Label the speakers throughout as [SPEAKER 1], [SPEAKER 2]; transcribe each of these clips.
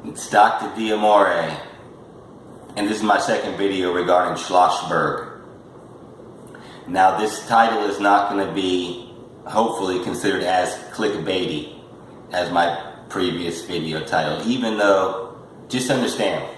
[SPEAKER 1] It's Dr. D'Amore, and this is my second video regarding Schlossberg. Now, this title is not going to be, hopefully, considered as clickbaity as my previous video title, even though, just understand,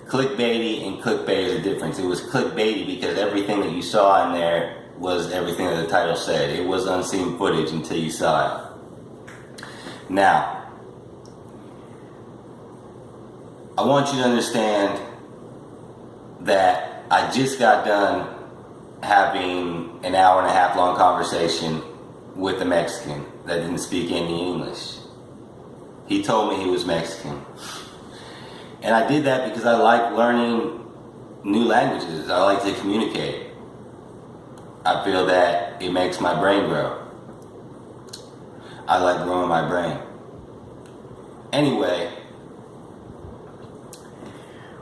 [SPEAKER 1] clickbaity and clickbait is a difference. It was clickbaity because everything that you saw in there was everything that the title said. It was unseen footage until you saw it. Now, I want you to understand that I just got done having an hour and a half long conversation with a Mexican that didn't speak any English. He told me he was Mexican. And I did that because I like learning new languages. I like to communicate. I feel that it makes my brain grow. I like growing my brain. Anyway,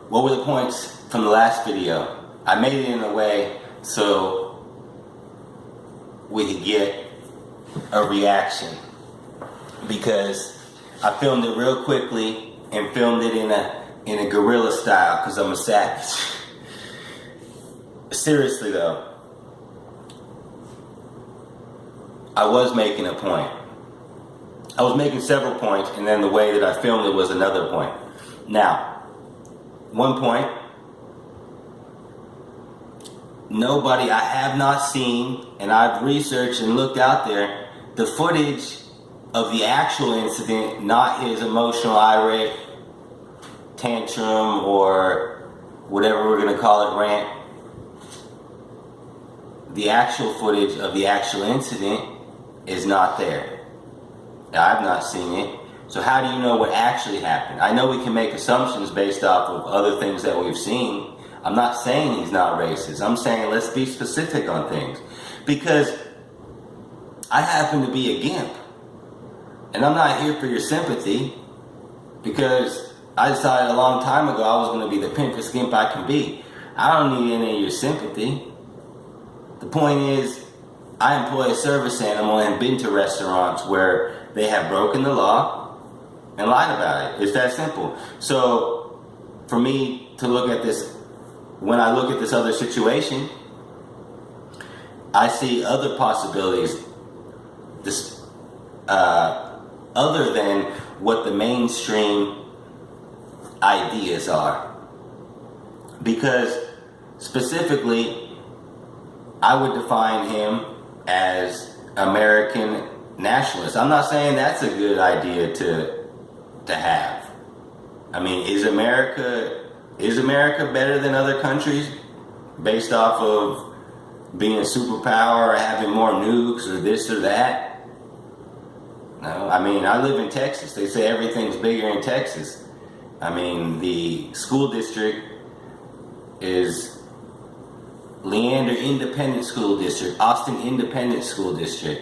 [SPEAKER 1] what were the points from the last video? I made it in a way so we could get a reaction, because I filmed it real quickly and filmed it in a guerrilla style because I'm a savage. Seriously though, I was making a point. I was making several points, and then the way that I filmed it was another point. Now, one point, nobody, I have not seen, and I've researched and looked out there, the footage of the actual incident, not his emotional irate tantrum or whatever we're going to call it, rant. The actual footage of the actual incident is not there. I've not seen it. So how do you know what actually happened? I know we can make assumptions based off of other things that we've seen. I'm not saying he's not racist. I'm saying let's be specific on things. Because I happen to be a gimp. And I'm not here for your sympathy, because I decided a long time ago I was going to be the pimpest gimp I can be. I don't need any of your sympathy. The point is, I employ a service animal and been to restaurants where they have broken the law and lied about it. It's that simple. So for me to look at this, when I look at this other situation, I see other possibilities, this other than what the mainstream ideas are. Because specifically, I would define him as American nationalist. I'm not saying that's a good idea to have. I mean, is America better than other countries based off of being a superpower or having more nukes or this or that? No, I mean, I live in Texas. They say everything's bigger in Texas. I mean, the school district is Leander Independent School District, Austin Independent School District.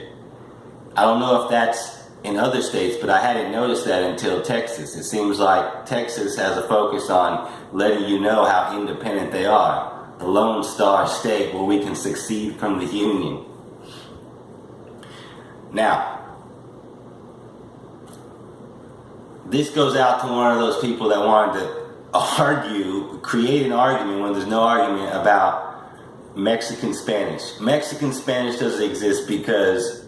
[SPEAKER 1] I don't know if that's in other states, but I hadn't noticed that until Texas. It seems like Texas has a focus on letting you know how independent they are. The Lone Star State where we can secede from the Union. Now, this goes out to one of those people that wanted to create an argument when there's no argument about Mexican Spanish. Mexican Spanish doesn't exist because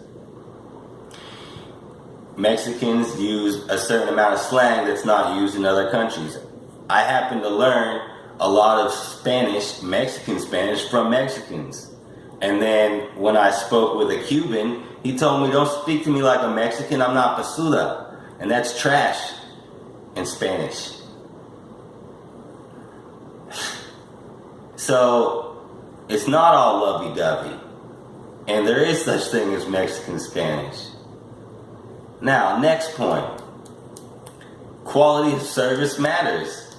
[SPEAKER 1] Mexicans use a certain amount of slang that's not used in other countries. I happen to learn a lot of Spanish, Mexican Spanish, from Mexicans. And then when I spoke with a Cuban, he told me, don't speak to me like a Mexican, I'm not basura. And that's trash in Spanish. So it's not all lovey-dovey. And there is such thing as Mexican Spanish. Now, next point. Quality of service matters.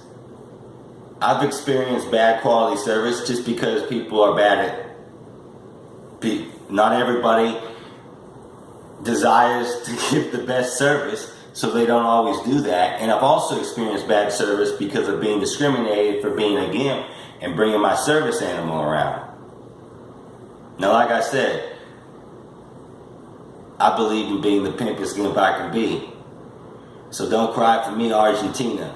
[SPEAKER 1] I've experienced bad quality service just because people are bad at it. Not everybody desires to give the best service, so they don't always do that. And I've also experienced bad service because of being discriminated for being a gimp and bringing my service animal around. Now, like I said, I believe in being the pimpest gimp I can be. So don't cry for me, Argentina.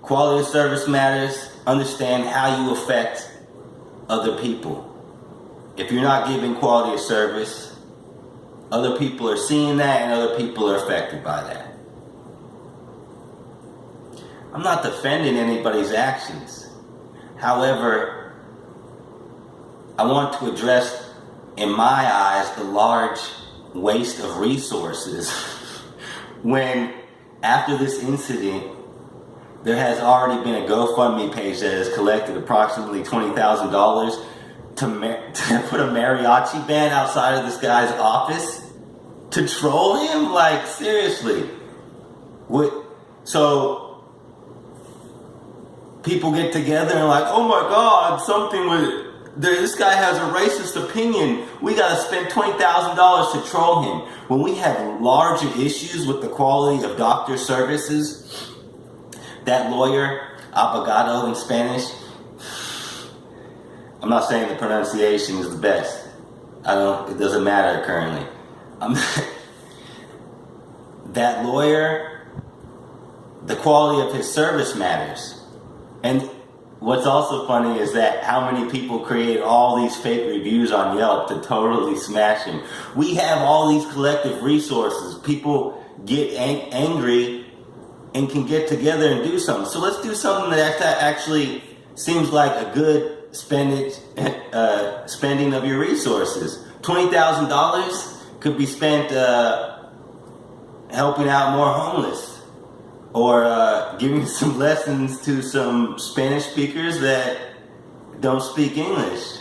[SPEAKER 1] Quality of service matters. Understand how you affect other people. If you're not giving quality of service, other people are seeing that and other people are affected by that. I'm not defending anybody's actions. However, I want to address, in my eyes, the large waste of resources when, after this incident, there has already been a GoFundMe page that has collected approximately $20,000 to put a mariachi band outside of this guy's office to troll him. Like, seriously. So people get together and like, oh my God, this guy has a racist opinion. We got to spend $20,000 to troll him. When we have larger issues with the quality of doctor services, that lawyer, abogado in Spanish, I'm not saying the pronunciation is the best. It doesn't matter currently. That lawyer, the quality of his service matters. And what's also funny is that how many people create all these fake reviews on Yelp to totally smash him. We have all these collective resources. People get angry and can get together and do something. So let's do something that actually seems like a good spending of your resources. $20,000 could be spent helping out more homeless, or giving some lessons to some Spanish speakers that don't speak English.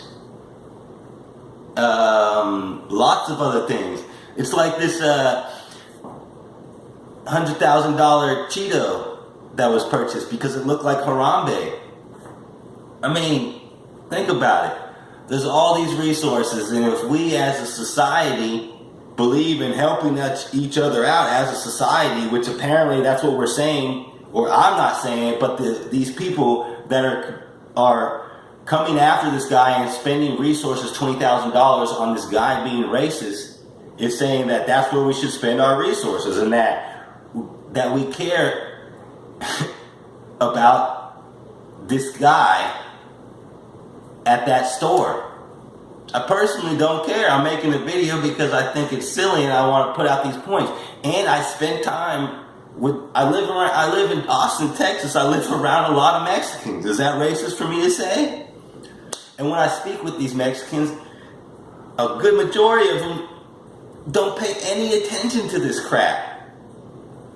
[SPEAKER 1] Lots of other things. It's like this $100,000 Cheeto that was purchased because it looked like Harambe. I mean, think about it. There's all these resources, and if we as a society believe in helping each other out as a society, which apparently that's what we're saying, or I'm not saying it, but these people that are coming after this guy and spending resources, $20,000 on this guy being racist, is saying that that's where we should spend our resources, and that we care about this guy at that store. I personally don't care. I'm making a video because I think it's silly and I want to put out these points. And I spend time I live in Austin, Texas. I live around a lot of Mexicans. Is that racist for me to say? And when I speak with these Mexicans, a good majority of them don't pay any attention to this crap.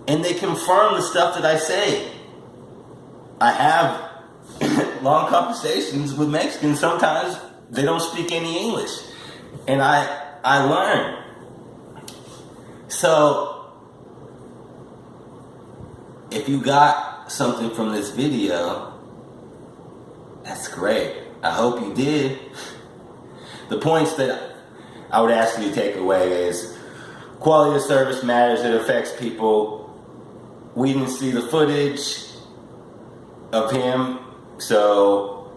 [SPEAKER 1] And they confirm the stuff that I say. I have long conversations with Mexicans. Sometimes they don't speak any English. And I learn. So, if you got something from this video, that's great. I hope you did. The points that I would ask you to take away is quality of service matters. It affects people. We didn't see the footage of him, so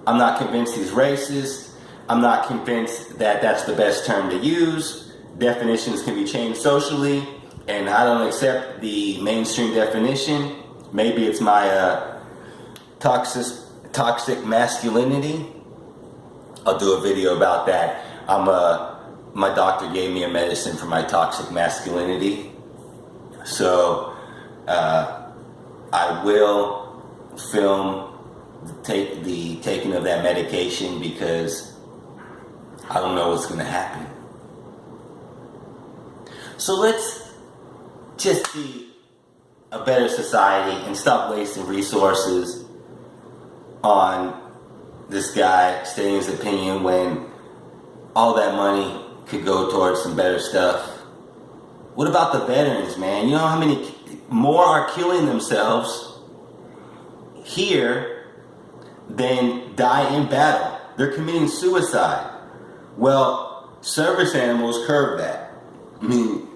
[SPEAKER 1] I'm not convinced he's racist. I'm not convinced that that's the best term to use. Definitions can be changed socially, and I don't accept the mainstream definition. Maybe it's my toxic masculinity. I'll do a video about that. My doctor gave me a medicine for my toxic masculinity. So I will film the taking of that medication because I don't know what's going to happen. So let's just be a better society and stop wasting resources on this guy stating his opinion when all that money could go towards some better stuff. What about the veterans, man? You know how many more are killing themselves here than die in battle? They're committing suicide. Well, service animals curb that. I mean,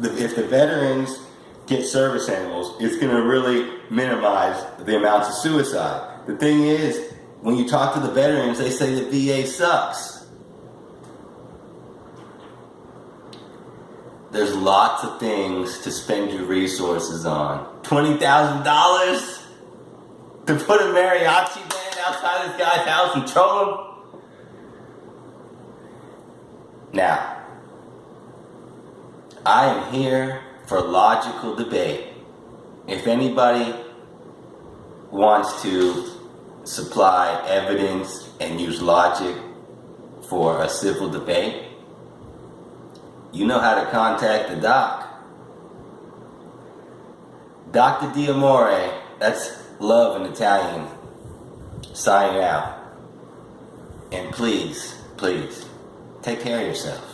[SPEAKER 1] if the veterans get service animals, it's going to really minimize the amounts of suicide. The thing is, when you talk to the veterans, they say the VA sucks. There's lots of things to spend your resources on. $20,000? to put a mariachi band outside this guy's house and troll him? Now, I am here for logical debate. If anybody wants to supply evidence and use logic for a civil debate, you know how to contact the doc. Dr. D'Amore, that's love in Italian, signing out. And please, please, take care of yourself.